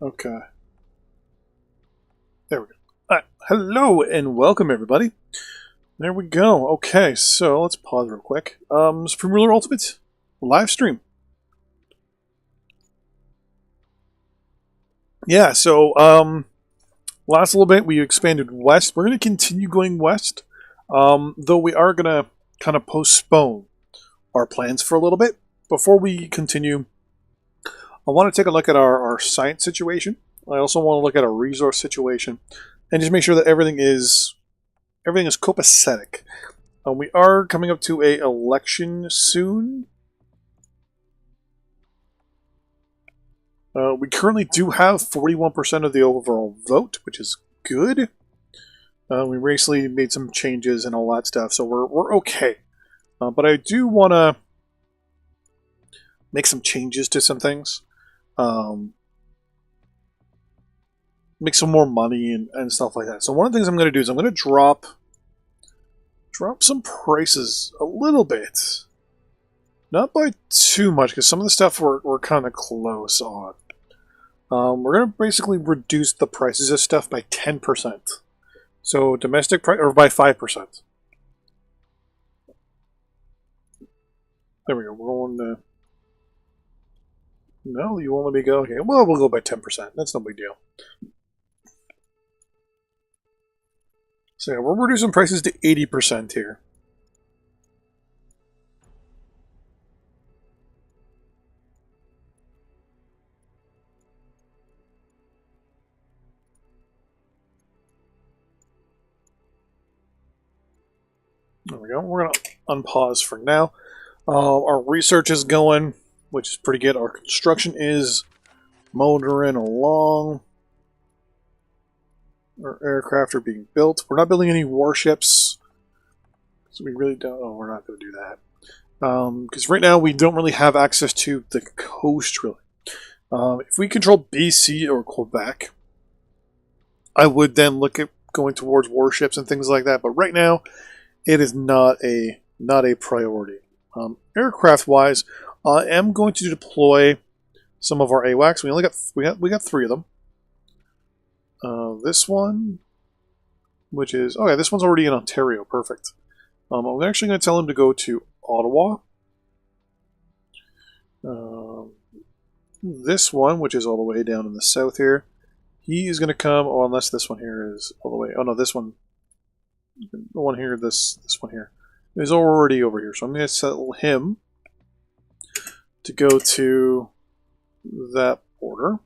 Okay. There we go. Alright. Hello and welcome everybody. There we go. Okay, so let's pause real quick. Supreme Ruler Ultimate live stream. Yeah, so last little bit we expanded west. We're going to continue going west, though we are going to kind of postpone our plans for a little bit. Before we continue, I want to take a look at our science situation. I also want to look at our resource situation and just make sure that everything is copacetic. We are coming up to an election soon. We currently do have 41% of the overall vote, which is good. We recently made some changes and all that stuff, so we're okay. But I do want to make some changes to some things. Make some more money and stuff like that. So one of the things I'm going to do is I'm going to drop some prices a little bit. Not by too much, because some of the stuff we're kind of close on. We're going to basically reduce the prices of stuff by 10%. So domestic price, or by 5%. There we go. We're going to... No, you won't let me go? Okay, well, we'll go by 10%. That's no big deal. So yeah, we're reducing prices to 80% here. There we go. We're going to unpause for now. Our research is going, which is pretty good. Our construction is motoring along. Our aircraft are being built. We're not building any warships. So we really don't... Oh, we're not going to do that. Because right now we don't really have access to the coast, really. If we control BC or Quebec, I would then look at going towards warships and things like that. But right now, it is not a priority. Aircraft-wise, I am going to deploy some of our AWACS. We got 3 of them. This one, which is... Oh yeah, this one's already in Ontario. Perfect. I'm actually going to tell him to go to Ottawa. This one, which is all the way down in the south here, he is going to come... Oh, unless this one here is all the way... Oh no, this one... The one here, this one here, is already over here. So I'm going to settle him to go to that border.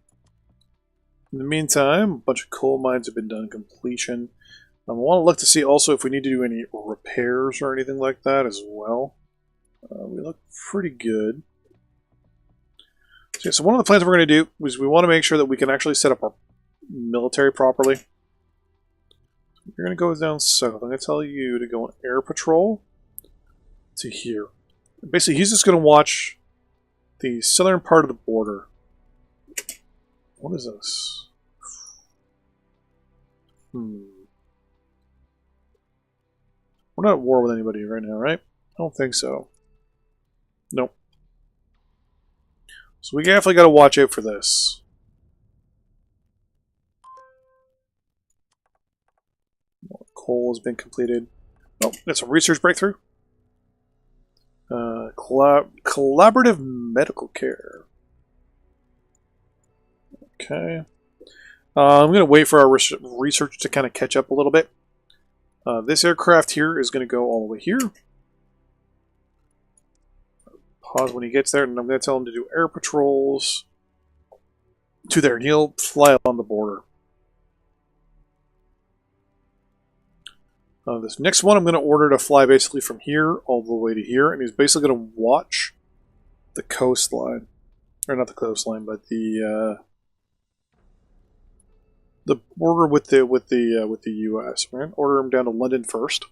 In the meantime, a bunch of coal mines have been done completion. I want to look to see also if we need to do any repairs or anything like that as well. We look pretty good. So one of the plans we're going to do is we want to make sure that we can actually set up our military properly. You're going to go down south. I'm going to tell you to go on air patrol to here. Basically, he's just going to watch the southern part of the border. What is this? We're not at war with anybody right now, right? I don't think so. Nope. So we definitely got to watch out for this. Coal has been completed. Oh, that's a research breakthrough. Collaborative medical care. Okay. I'm going to wait for our research to kind of catch up a little bit. This aircraft here is going to go all the way here. Pause when he gets there, and I'm going to tell him to do air patrols to there, and he'll fly on the border. This next one I'm going to order to fly basically from here all the way to here, and he's basically going to watch the coastline, or not the coastline, but the border with the U.S. We're going to order him down to London first,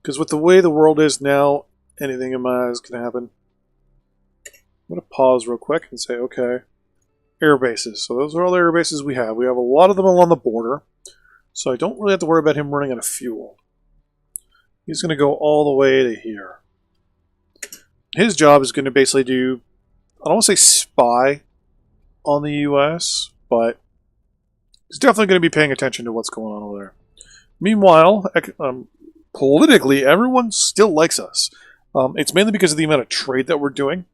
because with the way the world is now, anything in my eyes can happen. I'm going to pause real quick and say, okay. Air bases. So those are all the air bases we have. We have a lot of them along the border, so I don't really have to worry about him running out of fuel. He's going to go all the way to here. His job is going to basically do I don't want to say spy on the U.S., but he's definitely going to be paying attention to what's going on over there. Meanwhile, politically, everyone still likes us. It's mainly because of the amount of trade that we're doing.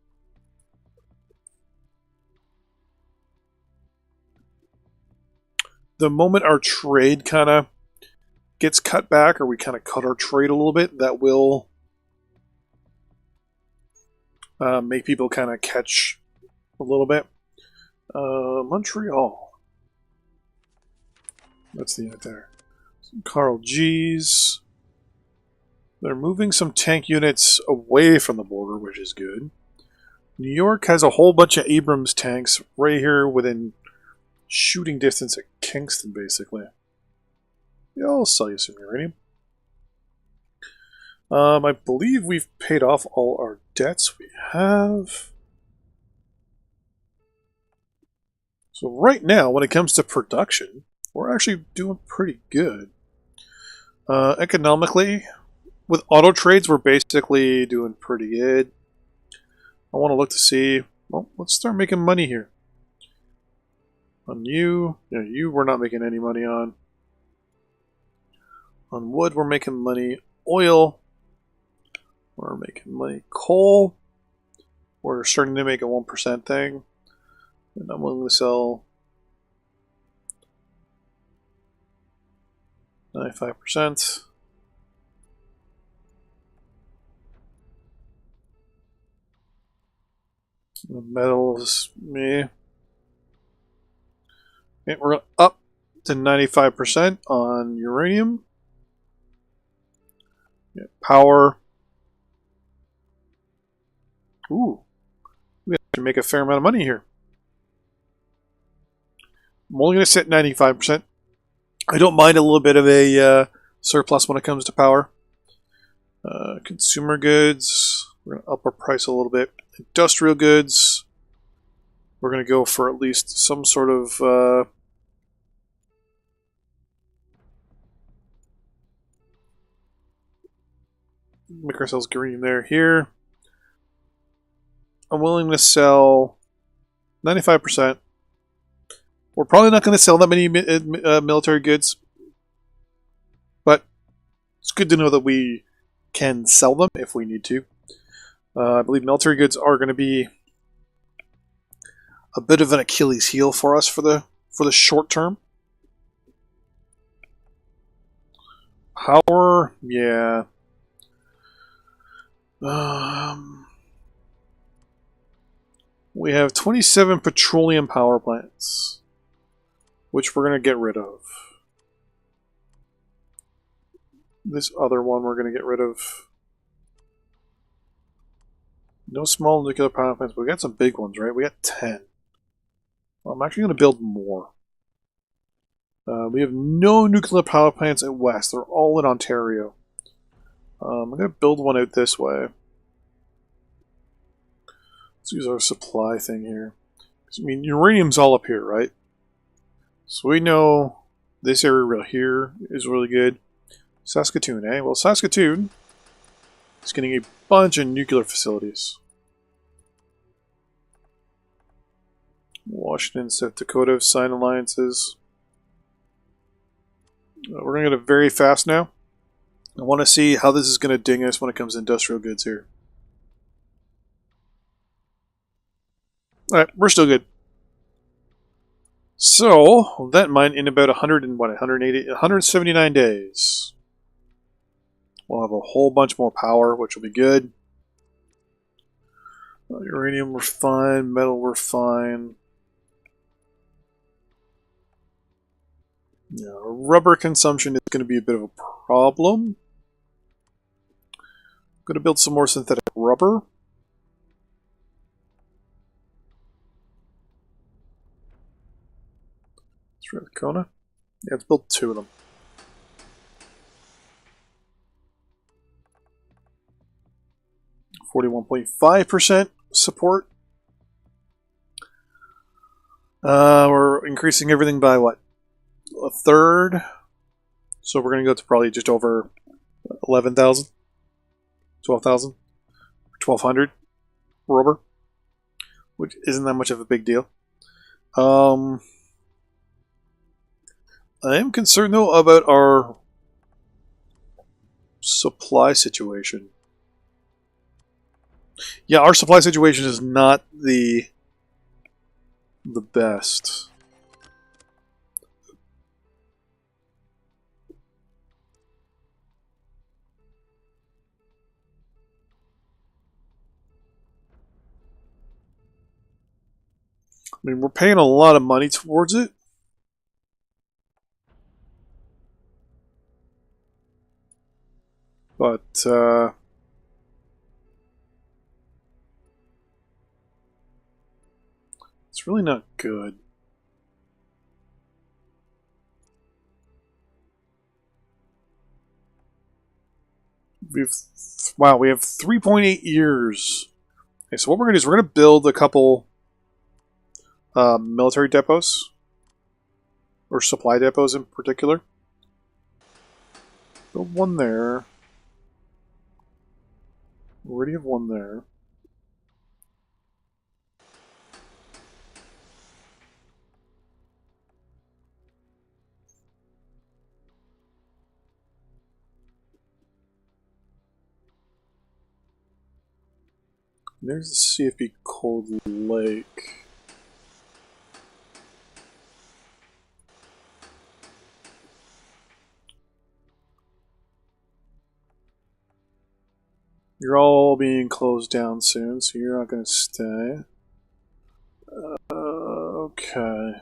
The moment our trade kind of gets cut back, or we kind of cut our trade a little bit, that will make people kind of catch a little bit. Montreal. That's the unit there. Some Carl G's. They're moving some tank units away from the border, which is good. New York has a whole bunch of Abrams tanks right here within shooting distance at Kingston, basically. Yeah, I'll sell you some uranium. I believe we've paid off all our debts we have. So right now, when it comes to production, we're actually doing pretty good. Economically, with auto trades, we're basically doing pretty good. I want to look to see, well, let's start making money here. On you, yeah, you we're not making any money on. On wood, we're making money. Oil, we're making money. Coal, we're starting to make a 1% thing. And I'm willing to sell 95%. The metal is me. Okay, we're up to 95% on uranium. Yeah, power. Ooh, we have to make a fair amount of money here. I'm only going to sit 95%. I don't mind a little bit of a surplus when it comes to power. Consumer goods, we're going to up our price a little bit. Industrial goods, we're going to go for at least some sort of make ourselves green there. Here, I'm willing to sell 95%. We're probably not going to sell that many military goods, but it's good to know that we can sell them if we need to. I believe military goods are going to be a bit of an Achilles heel for us for the short term. Power, yeah. We have 27 petroleum power plants, which we're going to get rid of. This other one we're going to get rid of. No small nuclear power plants, but we got some big ones, right? We got 10. Well, I'm actually going to build more. We have no nuclear power plants at West. They're all in Ontario. I'm going to build one out this way. Let's use our supply thing here. I mean, uranium's all up here, right? So we know this area right here is really good. Saskatoon, eh? Well, Saskatoon is getting a bunch of nuclear facilities. Washington, South Dakota have signed alliances. We're going to get it very fast now. I want to see how this is going to ding us when it comes to industrial goods here. Alright, we're still good. So, that mine in about 179 days. We'll have a whole bunch more power, which will be good. Uranium, we're fine. Metal, we're fine. Yeah, rubber consumption is going to be a bit of a problem. I'm going to build some more synthetic rubber. Kona? Yeah, let's build 2 of them. %41.5% support. We're increasing everything by what? A third. So we're going to go to probably just over 11,000, 12,000, 1,200 rubber. which isn't that much of a big deal. I am concerned, though, about our supply situation. Yeah, our supply situation is not the best. I mean, we're paying a lot of money towards it. But, it's really not good. Wow, we have 3.8 years. Okay, so what we're going to do is we're going to build a couple military depots, or supply depots in particular. Build one there. We already have one there. There's the CFB Cold Lake. You're all being closed down soon, so you're not going to stay. Okay.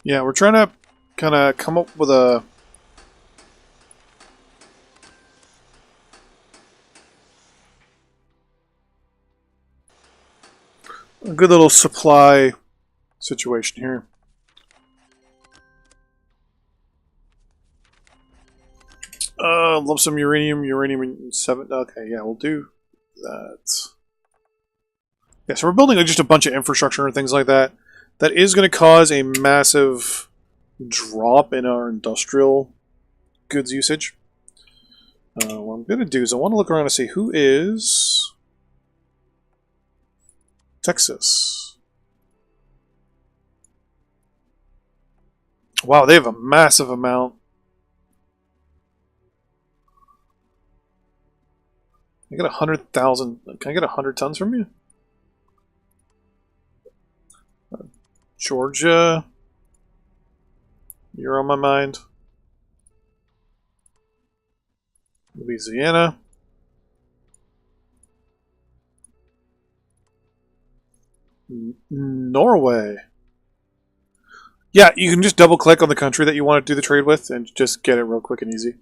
Yeah, we're trying to kind of come up with a good little supply situation here. Love some uranium 7. Okay, yeah, we'll do that. Yeah, so we're building just a bunch of infrastructure and things like that. That is going to cause a massive drop in our industrial goods usage. What I'm going to do is I want to look around and see who is Texas. Wow, they have a massive amount. I get 100,000. Can I get 100 tons from you? Georgia. You're on my mind. Louisiana. Norway. Yeah, you can just double click on the country that you want to do the trade with and just get it real quick and easy.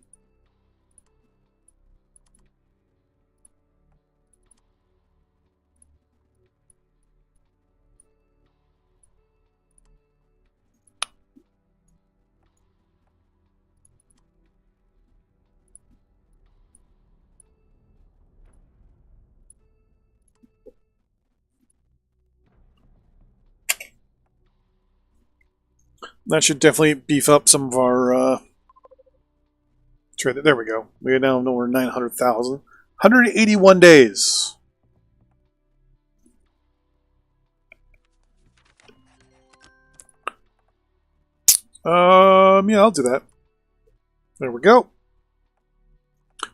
That should definitely beef up some of our trade. There we go. We now know we're 900,000. 181 days. Yeah, I'll do that. There we go.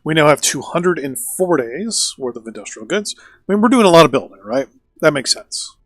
We now have 204 days worth of industrial goods. I mean, we're doing a lot of building, right? That makes sense.